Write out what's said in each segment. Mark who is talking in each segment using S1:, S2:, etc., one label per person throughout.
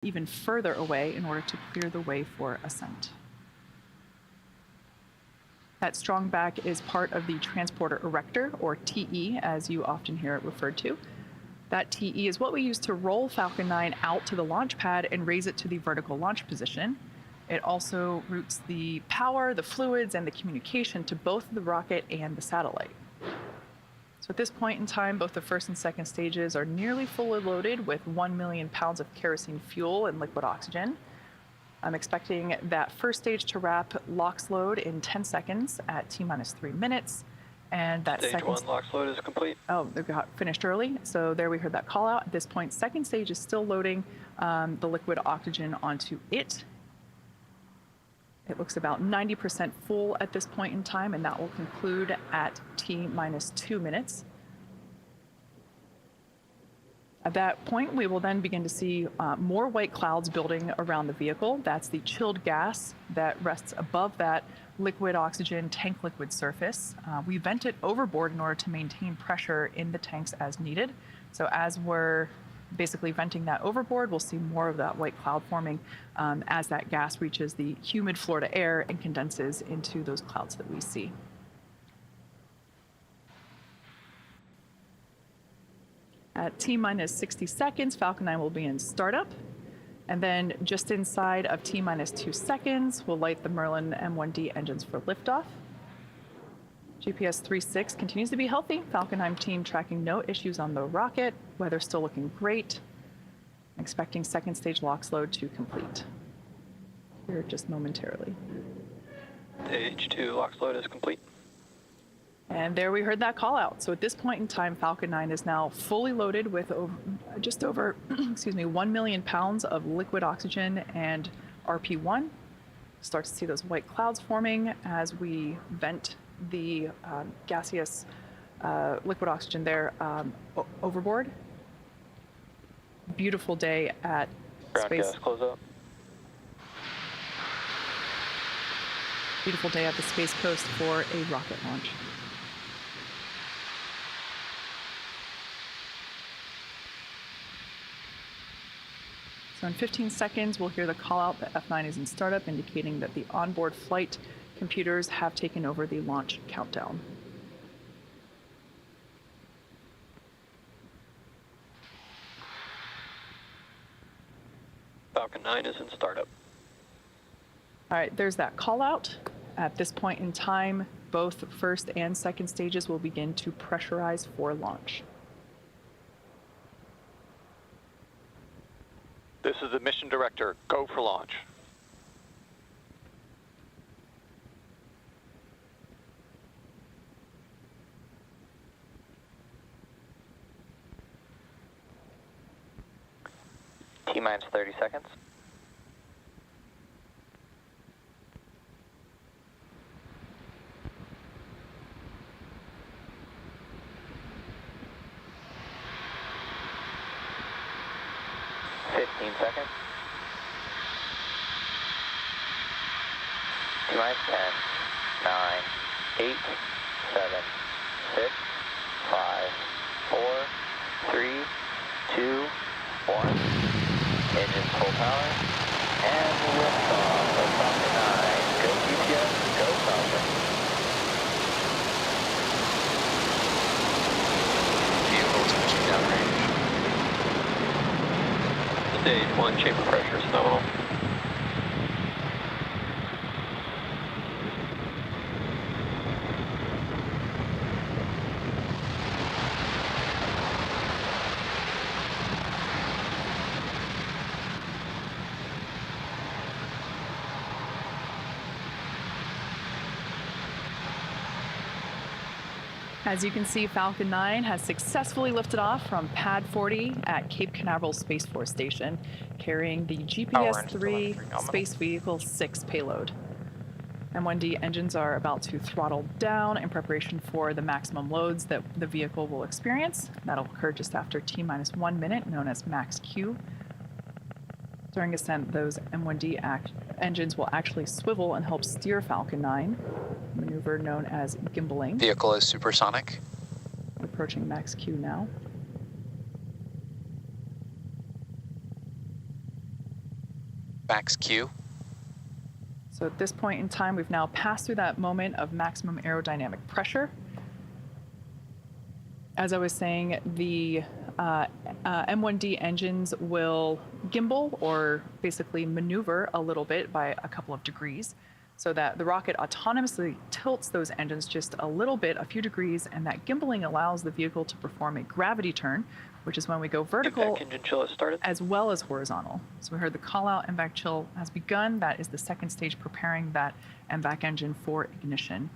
S1: even further away in order to clear the way for ascent. That strong back is part of the transporter erector, or TE, as you often hear it referred to. That TE is what we use to roll Falcon 9 out to the launch pad and raise it to the vertical launch position. It also routes the power, the fluids, and the communication to both the rocket and the satellite. So at this point in time, both the first and second stages are nearly fully loaded with 1 million pounds of kerosene fuel and liquid oxygen. I'm expecting that first stage to wrap LOX load in 10 seconds at T-minus 3 minutes. And that
S2: Stage 1 LOX load is complete.
S1: Oh, they got finished early. So there we heard that call out. At this point, second stage is still loading the liquid oxygen onto it. It looks about 90% full at this point in time, and that will conclude at T-minus 2 minutes. At that point, we will then begin to see more white clouds building around the vehicle. That's the chilled gas that rests above that liquid oxygen tank liquid surface. We vent it overboard in order to maintain pressure in the tanks as needed. So as we're basically venting that overboard, we'll see more of that white cloud forming as that gas reaches the humid Florida air and condenses into those clouds that we see. At T-minus 60 seconds, Falcon 9 will be in startup. And then just inside of T-minus 2 seconds, we'll light the Merlin M1D engines for liftoff. GPS 3.6 continues to be healthy. Falcon 9 team tracking no issues on the rocket. Weather still looking great. Expecting second stage LOX load to complete here just momentarily.
S2: Stage 2 LOX load is complete.
S1: And there we heard that call out. So at this point in time, Falcon 9 is now fully loaded with just over 1 million pounds of liquid oxygen and RP1. Start to see those white clouds forming as we vent the gaseous liquid oxygen there overboard. Beautiful day at
S2: Gas close up.
S1: Beautiful day at the Space Coast for a rocket launch. So in 15 seconds, we'll hear the call out that F9 is in startup, indicating that the onboard flight computers have taken over the launch countdown.
S2: Falcon 9 is in startup.
S1: All right, there's that call out. At this point in time, both first and second stages will begin to pressurize for launch.
S3: This is the mission director. Go for launch.
S4: T-minus 30 seconds. Seconds. T-minus 10, 9, 8, 7, 6, 5, 4, 3, 2, 1. Engines full power. And liftoff of Falcon 9. Go GPS, go Falcon.
S5: Vehicles pushing downrange.
S2: Stage 1 chamber pressure is nominal.
S1: As you can see, Falcon 9 has successfully lifted off from Pad 40 at Cape Canaveral Space Force Station, carrying the GPS-3 Space Vehicle 6 payload. M1D engines are about to throttle down in preparation for the maximum loads that the vehicle will experience. That'll occur just after T-minus 1 minute, known as max Q. During ascent, those M1D engines will actually swivel and help steer Falcon 9, a maneuver known as gimbaling.
S5: Vehicle is supersonic.
S1: Approaching max Q now.
S5: Max Q.
S1: So at this point in time, we've now passed through that moment of maximum aerodynamic pressure. As I was saying, the M1D engines will gimbal or basically maneuver a little bit by a couple of degrees so that the rocket autonomously tilts those engines just a little bit, a few degrees, and that gimbaling allows the vehicle to perform a gravity turn, which is when we go vertical
S2: MVAC engine chill has started.
S1: as well as horizontal. So we heard the call out, MVAC chill has begun. That is the second stage preparing that MVAC engine for ignition.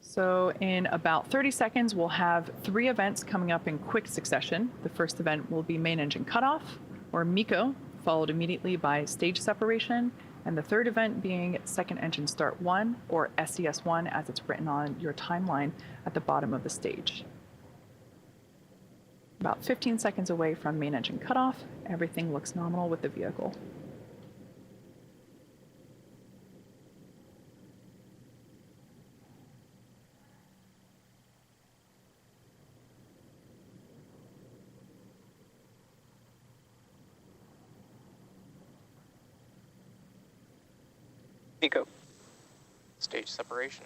S1: So in about 30 seconds, we'll have 3 events coming up in quick succession. The first event will be main engine cutoff, or MECO, followed immediately by stage separation, and the third event being second engine start 1, or SES1 as it's written on your timeline at the bottom of the stage. About 15 seconds away from main engine cutoff, everything looks nominal with the vehicle.
S2: MECO.
S5: Stage separation.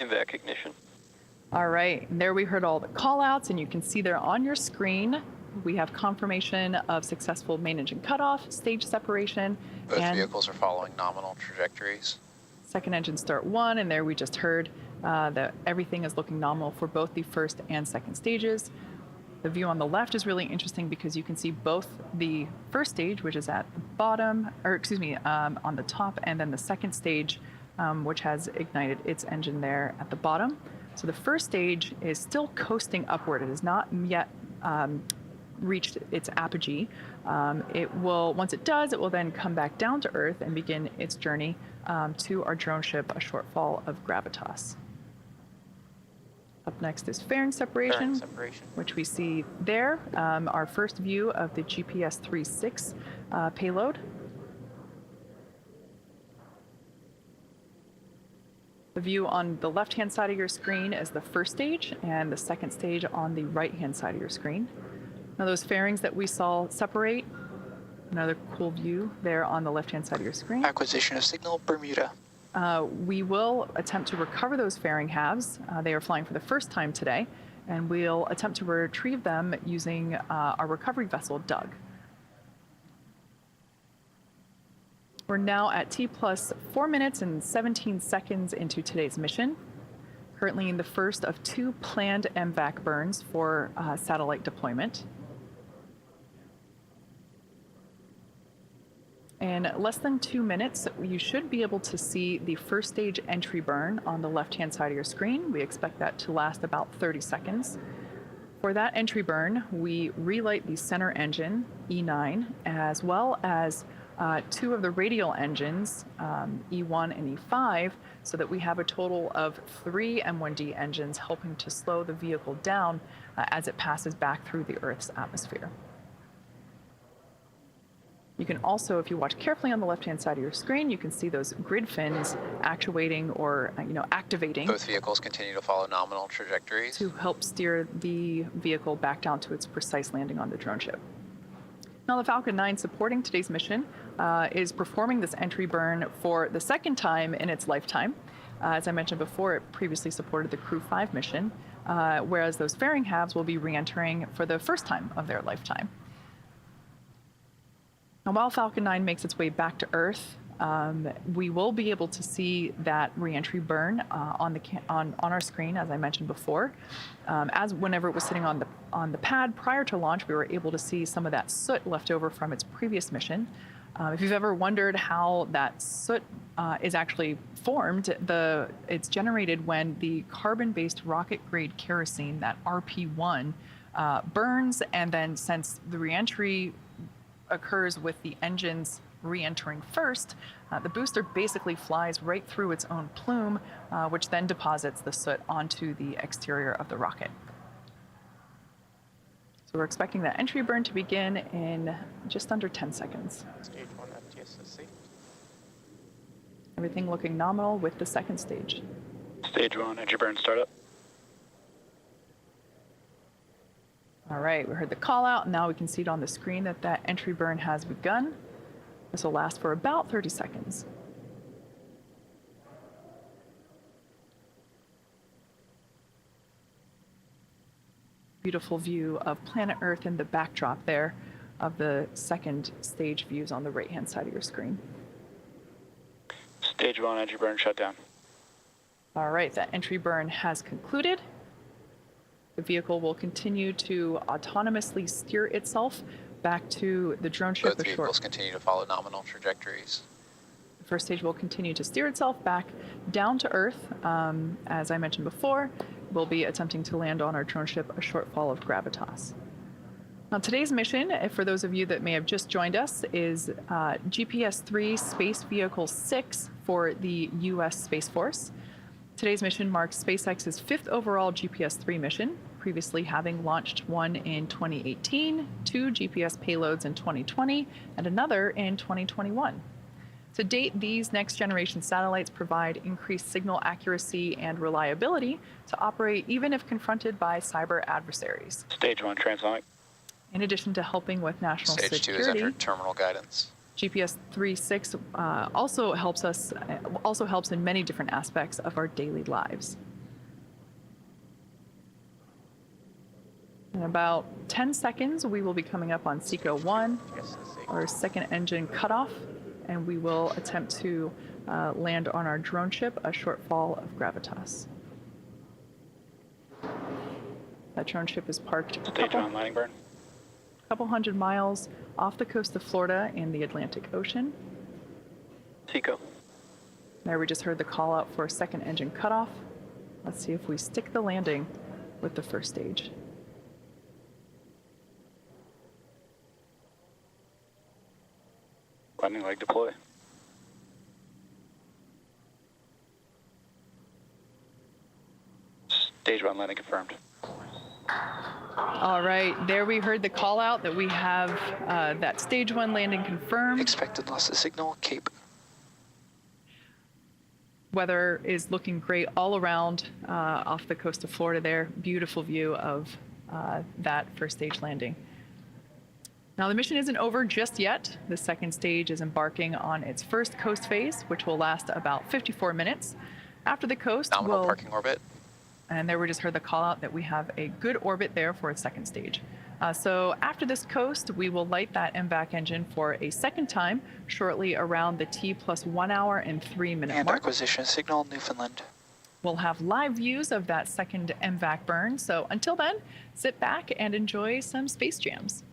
S2: MVAC ignition.
S1: All right, and there we heard all the call outs, and you can see there on your screen, we have confirmation of successful main engine cutoff, stage separation,
S5: Both
S1: and
S5: vehicles are following nominal trajectories.
S1: second engine start 1, and there we just heard that everything is looking nominal for both the first and second stages. The view on the left is really interesting because you can see both the first stage, which is at the bottom, or excuse me, on the top, and then the second stage, which has ignited its engine there at the bottom. So the first stage is still coasting upward. It has not yet reached its apogee. It will, once it does, it will then come back down to Earth and begin its journey to our drone ship, a shortfall of gravitas. Up next is fairing separation, which we see there, our first view of the GPS 36 payload. The view on the left-hand side of your screen is the first stage, and the second stage on the right-hand side of your screen. Now those fairings that we saw separate, another cool view there on the left-hand side of your screen.
S5: Acquisition of signal, Bermuda.
S1: We will attempt to recover those fairing halves. They are flying for the first time today, and we'll attempt to retrieve them using our recovery vessel, Doug. We're now at T plus 4 minutes and 17 seconds into today's mission, currently in the first of 2 planned MVAC burns for satellite deployment. In less than 2 minutes, you should be able to see the first stage entry burn on the left-hand side of your screen. We expect that to last about 30 seconds. For that entry burn, we relight the center engine, E9, as well as 2 of the radial engines, E1 and E5, so that we have a total of 3 M1D engines helping to slow the vehicle down as it passes back through the Earth's atmosphere. You can also, if you watch carefully on the left-hand side of your screen, you can see those grid fins actuating or activating.
S5: Both vehicles continue to follow nominal trajectories
S1: to help steer the vehicle back down to its precise landing on the drone ship. Now, the Falcon 9 supporting today's mission is performing this entry burn for the second time in its lifetime. As I mentioned before, it previously supported the Crew 5 mission, whereas those fairing halves will be re-entering for the first time of their lifetime. Now, while Falcon 9 makes its way back to Earth, we will be able to see that re-entry burn on our screen, as I mentioned before. As whenever it was sitting on the pad prior to launch, we were able to see some of that soot left over from its previous mission. If you've ever wondered how that soot is actually formed, it's generated when the carbon-based rocket-grade kerosene, that RP1, burns, and then since the re-entry occurs with the engines re-entering first, the booster basically flies right through its own plume, which then deposits the soot onto the exterior of the rocket. So we're expecting that entry burn to begin in just under 10 seconds.
S3: Stage 1 FTSC.
S1: Everything looking nominal with the second stage.
S2: Stage 1, entry burn startup.
S1: All right, we heard the call out. Now we can see it on the screen that that entry burn has begun. This will last for about 30 seconds. Beautiful view of planet Earth in the backdrop there of the second stage views on the right-hand side of your screen.
S2: Stage 1, entry burn shut down.
S1: All right, that entry burn has concluded. The vehicle will continue to autonomously steer itself back to the drone ship.
S5: Both vehicles continue to follow nominal trajectories.
S1: The first stage will continue to steer itself back down to Earth. As I mentioned before, we'll be attempting to land on our drone ship a short fall of gravitas. Now, today's mission, for those of you that may have just joined us, is GPS-3 Space Vehicle 6 for the U.S. Space Force. Today's mission marks SpaceX's 5th overall GPS-3 mission, previously having launched one in 2018, 2 GPS payloads in 2020, and another in 2021. To date, these next-generation satellites provide increased signal accuracy and reliability to operate even if confronted by cyber adversaries.
S2: Stage 1, transonic.
S1: In addition to helping with national
S5: Stage 2
S1: security,
S5: has entered terminal guidance.
S1: GPS 3.6 also helps in many different aspects of our daily lives. In about 10 seconds, we will be coming up on SECO 1, our second engine cutoff, and we will attempt to land on our drone ship a short fall of gravitas. That drone ship is parked
S2: Stage 1, landing burn.
S1: couple hundred miles off the coast of Florida in the Atlantic Ocean.
S2: SECO.
S1: There we just heard the call out for a second engine cutoff. Let's see if we stick the landing with the first stage.
S2: Landing leg deploy. Stage 1, landing confirmed.
S1: All right, there we heard the call out that we have that stage 1 landing confirmed.
S5: Expected loss of signal, Cape.
S1: Weather is looking great all around off the coast of Florida there. Beautiful view of that first stage landing. Now the mission isn't over just yet. The second stage is embarking on its first coast phase, which will last about 54 minutes. After the coast,
S5: Nominal parking orbit.
S1: and there we just heard the call out that we have a good orbit there for its second stage. So after this coast, we will light that MVAC engine for a second time, shortly around the T+1 hour and 3 minute
S5: And
S1: mark.
S5: acquisition signal, Newfoundland.
S1: We'll have live views of that second MVAC burn. So until then, sit back and enjoy some space jams.